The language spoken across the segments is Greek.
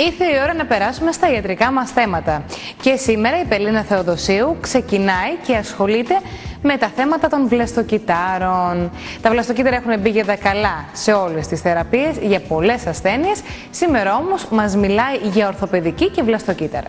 Ήρθε η ώρα να περάσουμε στα ιατρικά μας θέματα. Και σήμερα η Πελίνα Θεοδοσίου ξεκινάει και ασχολείται με τα θέματα των βλαστοκυτάρων. Τα βλαστοκύτταρα έχουν μπει για τα καλά σε όλες τις θεραπείες για πολλές ασθένειες. Σήμερα όμως μας μιλάει για ορθοπαιδική και βλαστοκύτταρα.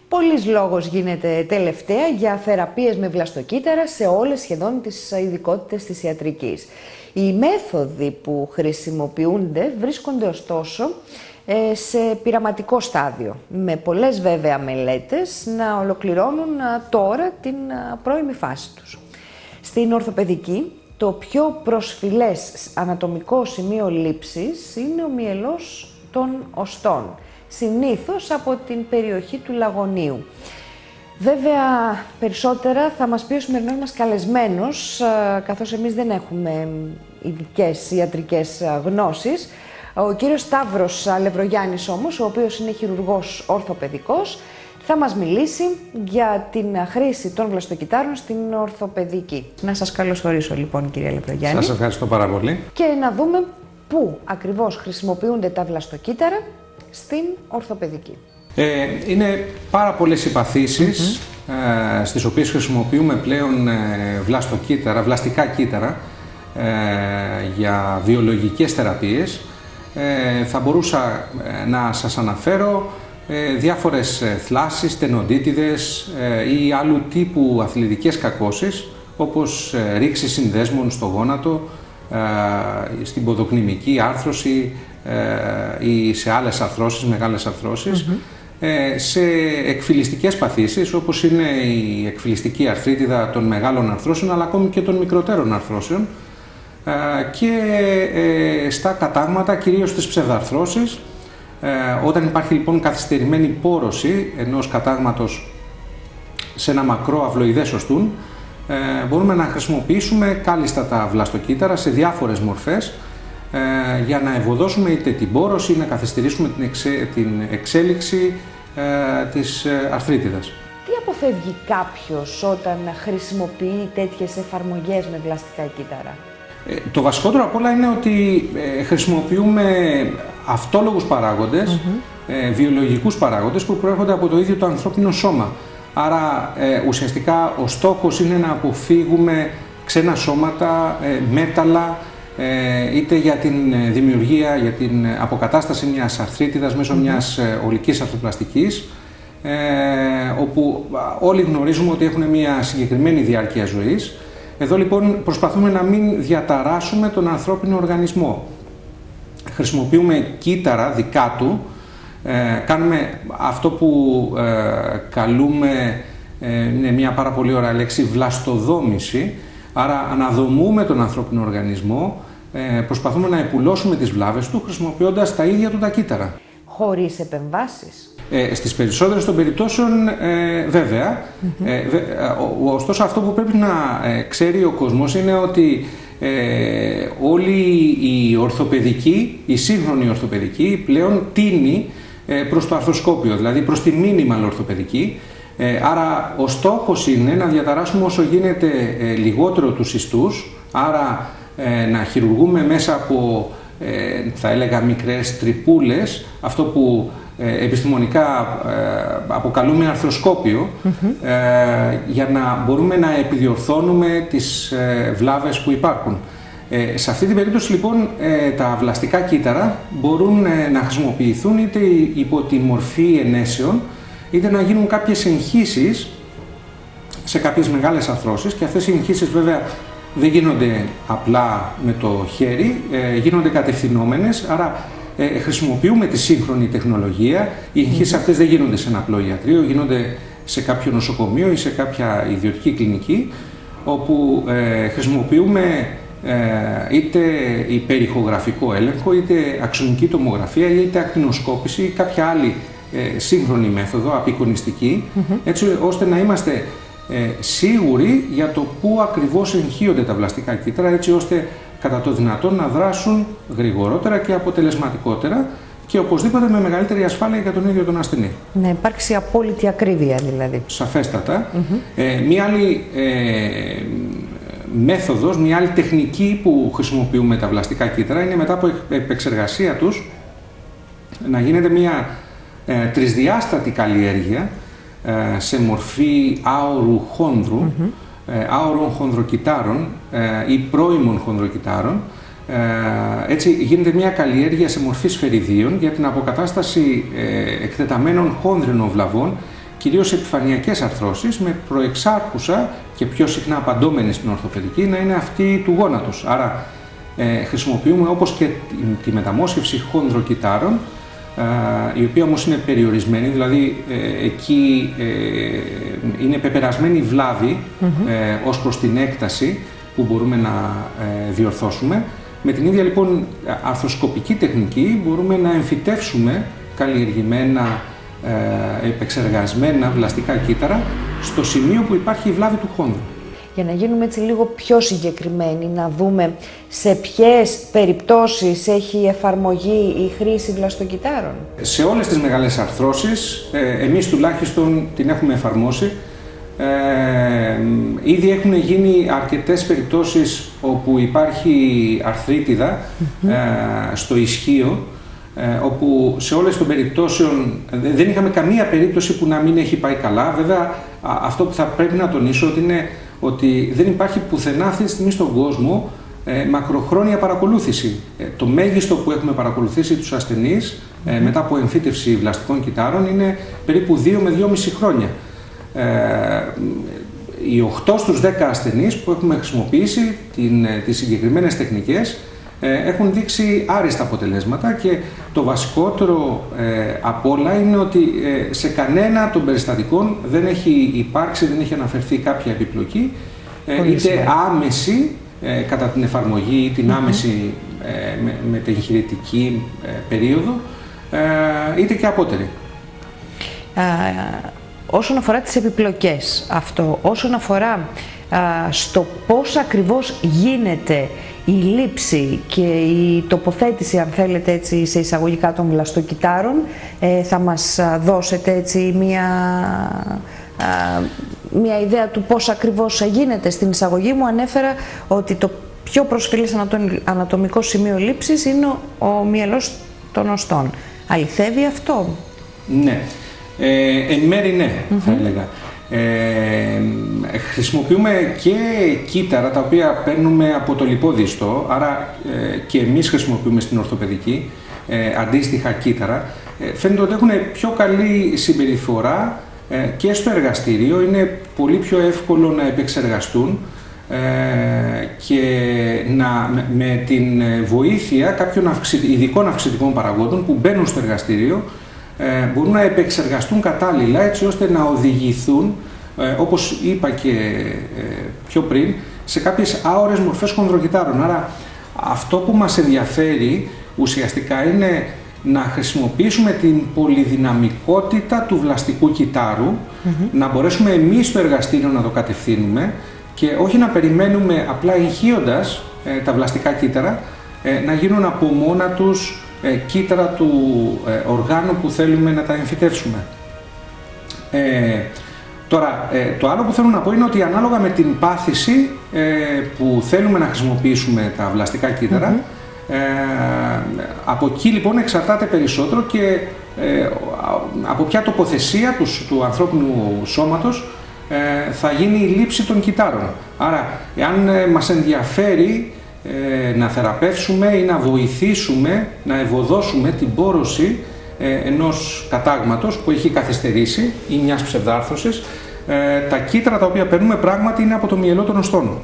Πολύς λόγος γίνεται τελευταία για θεραπείες με βλαστοκύτταρα σε όλες σχεδόν τις ειδικότητες της ιατρικής. Οι μέθοδοι που χρησιμοποιούνται βρίσκονται ωστόσο σε πειραματικό στάδιο, με πολλές βέβαια μελέτες να ολοκληρώνουν τώρα την πρώιμη φάση τους. Στην ορθοπαιδική, το πιο προσφυλές ανατομικό σημείο λήψης είναι ο μυελός των οστών, συνήθως από την περιοχή του λαγωνίου. Βέβαια, περισσότερα θα μας πει ο σημερινός μας καλεσμένος, καθώς εμείς δεν έχουμε ειδικές ιατρικές γνώσεις. Ο κύριος Σταύρος Λευρογιάννης όμως, ο οποίος είναι χειρουργός ορθοπαιδικός, θα μας μιλήσει για την χρήση των βλαστοκυττάρων στην ορθοπαιδική. Να σας καλωσορίσω λοιπόν, κύριε Λευρογιάννη. Σας ευχαριστώ πάρα πολύ. Και να δούμε πού ακριβώς χρησιμοποιούνται τα βλαστοκύτταρα στην ορθοπαιδική. Είναι πάρα πολλές οι παθήσεις στις οποίες χρησιμοποιούμε πλέον βλαστοκύτταρα, βλαστικά κύτταρα για βιολογικές θεραπείες. Θα μπορούσα να σας αναφέρω διάφορες θλάσσεις, τενοντίτιδες ή άλλου τύπου αθλητικές κακώσεις, όπως ρήξη συνδέσμων στο γόνατο, στην ποδοκνημική άρθρωση ή σε άλλες αρθρώσεις, μεγάλες αρθρώσεις, σε εκφυλιστικές παθήσεις, όπως είναι η εκφυλιστική αρθρίτιδα των μεγάλων αρθρώσεων, αλλά ακόμη και των μικροτέρων αρθρώσεων, και στα κατάγματα, κυρίως στις ψευδαρθρώσεις. Όταν υπάρχει λοιπόν καθυστερημένη πόρωση ενός κατάγματος σε ένα μακρό αυλοειδές οστούν, μπορούμε να χρησιμοποιήσουμε κάλλιστα τα βλαστοκύτταρα σε διάφορες μορφές για να ευωδώσουμε είτε την πόρωση ή να καθυστερήσουμε την εξέλιξη της αρθρίτιδας. Τι αποφεύγει κάποιος όταν χρησιμοποιεί τέτοιες εφαρμογές με βλαστικά κύτταρα? Το βασικότερο απ' όλα είναι ότι χρησιμοποιούμε αυτόλογους παράγοντες, βιολογικούς παράγοντες που προέρχονται από το ίδιο το ανθρώπινο σώμα. Άρα ουσιαστικά ο στόχος είναι να αποφύγουμε ξένα σώματα, μέταλλα, είτε για την δημιουργία, για την αποκατάσταση μιας αρθρίτιδας μέσω μιας ολικής αρθροπλαστικής, όπου όλοι γνωρίζουμε ότι έχουν μια συγκεκριμένη διάρκεια ζωής. Εδώ λοιπόν προσπαθούμε να μην διαταράσσουμε τον ανθρώπινο οργανισμό. Χρησιμοποιούμε κύτταρα δικά του, κάνουμε αυτό που καλούμε, είναι μια πάρα πολύ ωραία λέξη, βλαστοδόμηση. Άρα αναδομούμε τον ανθρώπινο οργανισμό, προσπαθούμε να επουλώσουμε τις βλάβες του χρησιμοποιώντας τα ίδια του τα κύτταρα. Χωρίς επεμβάσεις? Στις περισσότερες των περιπτώσεων βέβαια. Ωστόσο αυτό που πρέπει να ξέρει ο κόσμος είναι ότι όλη η ορθοπαιδική, η σύγχρονη ορθοπαιδική πλέον τίνει προς το αρθροσκόπιο, δηλαδή προς τη minimal ορθοπαιδική. Άρα ο στόχος είναι να διαταράσσουμε όσο γίνεται λιγότερο τους ιστούς, άρα να χειρουργούμε μέσα από, θα έλεγα, μικρές τρυπούλες, αυτό που επιστημονικά αποκαλούμε αρθροσκόπιο, για να μπορούμε να επιδιορθώνουμε τις βλάβες που υπάρχουν. Σε αυτή την περίπτωση λοιπόν τα βλαστικά κύτταρα μπορούν να χρησιμοποιηθούν είτε υπό τη μορφή ενέσεων, είτε να γίνουν κάποιες εγχύσεις σε κάποιες μεγάλες αρθρώσεις, και αυτές οι εγχύσεις βέβαια δεν γίνονται απλά με το χέρι, γίνονται κατευθυνόμενες, άρα χρησιμοποιούμε τη σύγχρονη τεχνολογία. Οι εγχύσεις αυτές δεν γίνονται σε ένα απλό ιατρείο, γίνονται σε κάποιο νοσοκομείο ή σε κάποια ιδιωτική κλινική, όπου χρησιμοποιούμε είτε υπερηχογραφικό έλεγχο, είτε αξονική τομογραφία, είτε ακτινοσκόπηση ή κάποια άλλη σύγχρονη μέθοδο, απεικονιστική, έτσι ώστε να είμαστε σίγουροι για το πού ακριβώς εγχύονται τα βλαστικά κύτταρα, έτσι ώστε κατά το δυνατόν να δράσουν γρηγορότερα και αποτελεσματικότερα και οπωσδήποτε με μεγαλύτερη ασφάλεια για τον ίδιο τον ασθενή. Να υπάρξει απόλυτη ακρίβεια δηλαδή. Σαφέστατα. Μία άλλη μέθοδος, μία άλλη τεχνική που χρησιμοποιούμε τα βλαστικά κύτταρα είναι μετά από επεξεργασία τους να γίνεται μία τρισδιάστατη καλλιέργεια σε μορφή άωρου χόνδρου, άωρων χονδροκυτάρων ή πρώιμων χονδροκυτάρων. Έτσι γίνεται μια καλλιέργεια σε μορφή σφαιριδίων για την αποκατάσταση εκτεταμένων χόνδρινων βλαβών, κυρίως επιφανειακές αρθρώσεις, με προεξάρχουσα και πιο συχνά απαντώμενη στην ορθοπαιδική να είναι αυτή του γόνατος. Άρα χρησιμοποιούμε όπως και τη μεταμόσχευση χονδροκυτάρων, η οποία όμως είναι περιορισμένη, δηλαδή εκεί είναι πεπερασμένη η βλάβη ως προς την έκταση που μπορούμε να διορθώσουμε. Με την ίδια λοιπόν αρθροσκοπική τεχνική μπορούμε να εμφυτεύσουμε καλλιεργημένα, επεξεργασμένα βλαστικά κύτταρα στο σημείο που υπάρχει η βλάβη του χόνδρου. Για να γίνουμε έτσι λίγο πιο συγκεκριμένοι, να δούμε σε ποιες περιπτώσεις έχει εφαρμογή η χρήση βλαστοκυτάρων. Σε όλες τις μεγάλες αρθρώσεις, εμείς τουλάχιστον την έχουμε εφαρμόσει. Ήδη έχουν γίνει αρκετές περιπτώσεις όπου υπάρχει αρθρίτιδα στο ισχύο, όπου σε όλες των περιπτώσεων δεν είχαμε καμία περίπτωση που να μην έχει πάει καλά. Βέβαια, αυτό που θα πρέπει να τονίσω είναι ότι δεν υπάρχει πουθενά αυτή τη στιγμή στον κόσμο μακροχρόνια παρακολούθηση. Το μέγιστο που έχουμε παρακολουθήσει τους ασθενείς μετά από εμφύτευση βλαστικών κυττάρων είναι περίπου 2 με 2,5 χρόνια. Οι 8 στους 10 ασθενείς που έχουμε χρησιμοποιήσει τις συγκεκριμένες τεχνικές έχουν δείξει άριστα αποτελέσματα και το βασικότερο απ' όλα είναι ότι σε κανένα των περιστατικών δεν έχει υπάρξει, δεν έχει αναφερθεί κάποια επιπλοκή, είτε άμεση κατά την εφαρμογή ή την άμεση μετεγχειρητική περίοδο, είτε και απότερη. Όσον αφορά τις επιπλοκές αυτό, όσον αφορά στο πώς ακριβώς γίνεται η λήψη και η τοποθέτηση, αν θέλετε έτσι, σε εισαγωγικά των βλαστοκυτάρων, θα μας δώσετε έτσι μια ιδέα του πώς ακριβώς γίνεται. Στην εισαγωγή μου ανέφερα ότι το πιο προσφυλές ανατομικό σημείο λήψης είναι ο μυελός των οστών. Αληθεύει αυτό? Ναι. Εν μέρει ναι, θα έλεγα. Χρησιμοποιούμε και κύτταρα τα οποία παίρνουμε από το λιπόδιστο, άρα και εμείς χρησιμοποιούμε στην ορθοπαιδική αντίστοιχα κύτταρα. Φαίνεται ότι έχουν πιο καλή συμπεριφορά και στο εργαστήριο, είναι πολύ πιο εύκολο να επεξεργαστούν και με την βοήθεια κάποιων ειδικών αυξητικών παραγόντων που μπαίνουν στο εργαστήριο μπορούν να επεξεργαστούν κατάλληλα έτσι ώστε να οδηγηθούν, όπως είπα και πιο πριν, σε κάποιες άωρες μορφές χονδροκυτάρων. Άρα αυτό που μας ενδιαφέρει ουσιαστικά είναι να χρησιμοποιήσουμε την πολυδυναμικότητα του βλαστικού κυττάρου, να μπορέσουμε εμείς στο εργαστήριο να το κατευθύνουμε και όχι να περιμένουμε απλά ηχείοντας τα βλαστικά κύτταρα να γίνουν από μόνα τους κύτταρα του οργάνου που θέλουμε να τα εμφυτεύσουμε. Τώρα, το άλλο που θέλω να πω είναι ότι ανάλογα με την πάθηση που θέλουμε να χρησιμοποιήσουμε τα βλαστικά κύτταρα, από εκεί λοιπόν εξαρτάται περισσότερο και από ποια τοποθεσία του ανθρώπινου σώματος θα γίνει η λήψη των κυττάρων. Άρα, εάν μας ενδιαφέρει να θεραπεύσουμε ή να βοηθήσουμε, να ευωδώσουμε την πόρωση ενός κατάγματος που έχει καθυστερήσει ή μιας ψευδάρθρωσης, τα κύτταρα τα οποία παίρνουμε πράγματι είναι από το μυελό των οστών,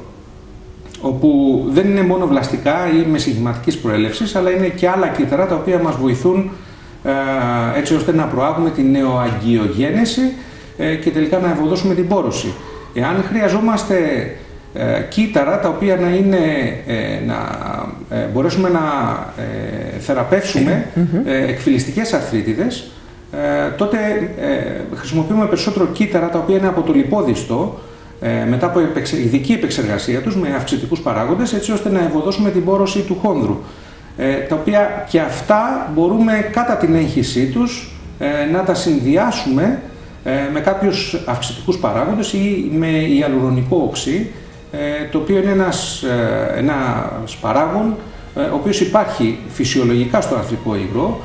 όπου δεν είναι μόνο βλαστικά ή μεσηγηματικής προέλευσης, αλλά είναι και άλλα κύτταρα τα οποία μας βοηθούν έτσι ώστε να προάγουμε την νεοαγκιογένεση και τελικά να ευωδώσουμε την πόρωση. Εάν χρειαζόμαστε κύτταρα τα οποία να μπορέσουμε να θεραπεύσουμε εκφυλιστικές αρθρίτιδες, τότε χρησιμοποιούμε περισσότερο κύτταρα τα οποία είναι από το λιπόδιστο, μετά από ειδική επεξεργασία τους με αυξητικούς παράγοντες, έτσι ώστε να ευωδώσουμε την πόρωση του χόνδρου, τα οποία και αυτά μπορούμε κατά την έγχυσή τους να τα συνδυάσουμε με κάποιους αυξητικούς παράγοντες ή με ιαλουρονικό οξύ, το οποίο είναι ένας παράγων ο οποίος υπάρχει φυσιολογικά στο αρθρικό υγρό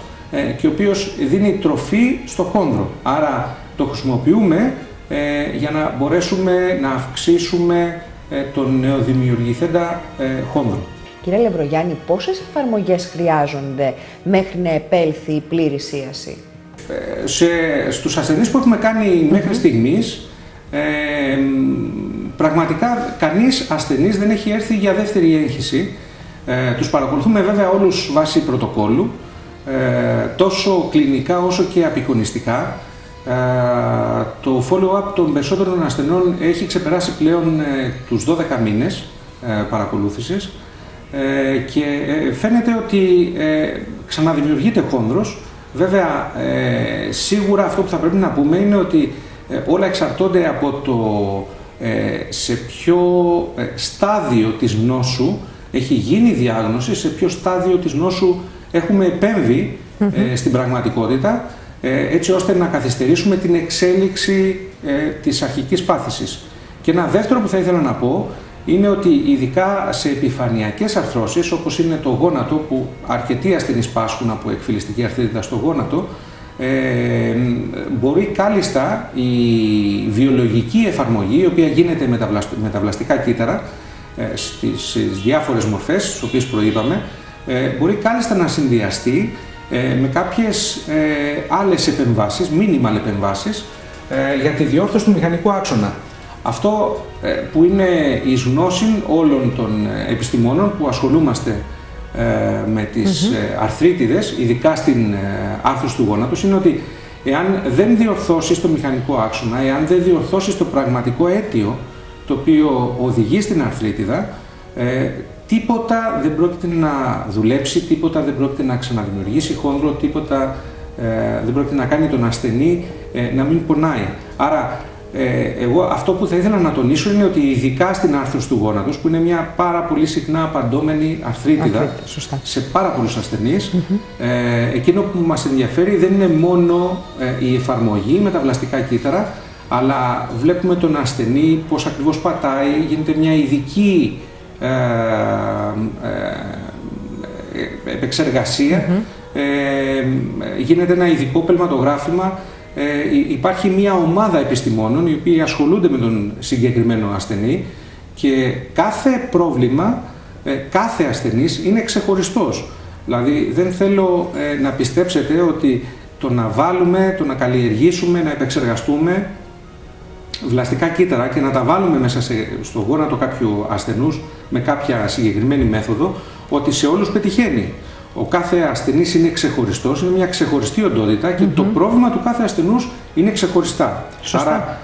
και ο οποίος δίνει τροφή στο χόνδρο. Άρα το χρησιμοποιούμε για να μπορέσουμε να αυξήσουμε τον νεοδημιουργηθέντα χόνδρο. Κύριε Λεβρογιάννη, πόσες εφαρμογές χρειάζονται μέχρι να επέλθει η πλήρη σύαση? Στους ασθενείς που έχουμε κάνει μέχρι στιγμής, πραγματικά κανείς ασθενής δεν έχει έρθει για δεύτερη έγχυση. Τους παρακολουθούμε βέβαια όλους βάσει πρωτοκόλλου, τόσο κλινικά όσο και απεικονιστικά. Το follow-up των περισσότερων ασθενών έχει ξεπεράσει πλέον τους 12 μήνες παρακολούθησης και φαίνεται ότι ξαναδημιουργείται χόνδρος. Βέβαια, σίγουρα αυτό που θα πρέπει να πούμε είναι ότι όλα εξαρτώνται από το σε ποιο στάδιο της νόσου έχει γίνει η διάγνωση, σε ποιο στάδιο της νόσου έχουμε επέμβει στην πραγματικότητα, έτσι ώστε να καθυστερήσουμε την εξέλιξη της αρχικής πάθησης. Και ένα δεύτερο που θα ήθελα να πω είναι ότι ειδικά σε επιφανειακές αρθρώσεις, όπως είναι το γόνατο, που αρκετοί ασθενείς πάσχουν από εκφυλιστική αρθρίτιδα στο γόνατο, μπορεί κάλλιστα η βιολογική εφαρμογή, η οποία γίνεται με τα βλαστικά κύτταρα, στις διάφορες μορφές, τις οποίες προείπαμε, μπορεί κάλλιστα να συνδυαστεί με κάποιες άλλες επεμβάσεις, minimal επεμβάσεις, για τη διόρθωση του μηχανικού άξονα. Αυτό που είναι εις γνώση όλων των επιστημόνων που ασχολούμαστε με τις αρθρίτιδες, ειδικά στην άρθρωση του γόνατος, είναι ότι εάν δεν διορθώσεις το μηχανικό άξονα, εάν δεν διορθώσεις το πραγματικό αίτιο το οποίο οδηγεί στην αρθρίτιδα, τίποτα δεν πρόκειται να δουλέψει, τίποτα δεν πρόκειται να ξαναδημιουργήσει χόνδρο, τίποτα δεν πρόκειται να κάνει τον ασθενή να μην πονάει. Άρα, εγώ αυτό που θα ήθελα να τονίσω είναι ότι ειδικά στην άρθρωση του γόνατος, που είναι μια πάρα πολύ συχνά απαντώμενη αρθρίτιδα σε πάρα πολλούς ασθενείς, εκείνο που μας ενδιαφέρει δεν είναι μόνο η εφαρμογή με τα βλαστικά κύτταρα, αλλά βλέπουμε τον ασθενή πώς ακριβώς πατάει, γίνεται μια ειδική επεξεργασία, γίνεται ένα ειδικό πελματογράφημα. Υπάρχει μια ομάδα επιστημόνων οι οποίοι ασχολούνται με τον συγκεκριμένο ασθενή και κάθε πρόβλημα, κάθε ασθενής είναι ξεχωριστός. Δηλαδή δεν θέλω να πιστέψετε ότι το να βάλουμε, το να καλλιεργήσουμε, να επεξεργαστούμε βλαστικά κύτταρα και να τα βάλουμε μέσα στο γόνατο κάποιου ασθενούς με κάποια συγκεκριμένη μέθοδο, ότι σε όλους πετυχαίνει. Ο κάθε ασθενής είναι ξεχωριστός, είναι μια ξεχωριστή οντότητα και το πρόβλημα του κάθε ασθενούς είναι ξεχωριστά. Σωστά. Άρα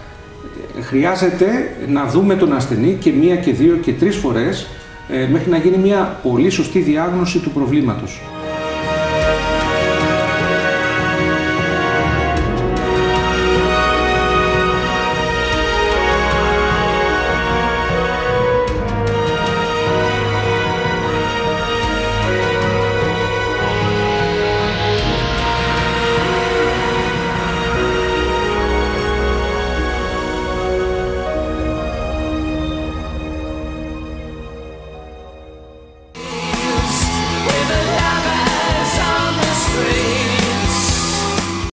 χρειάζεται να δούμε τον ασθενή και μία και δύο και τρεις φορές μέχρι να γίνει μια πολύ σωστή διάγνωση του προβλήματος.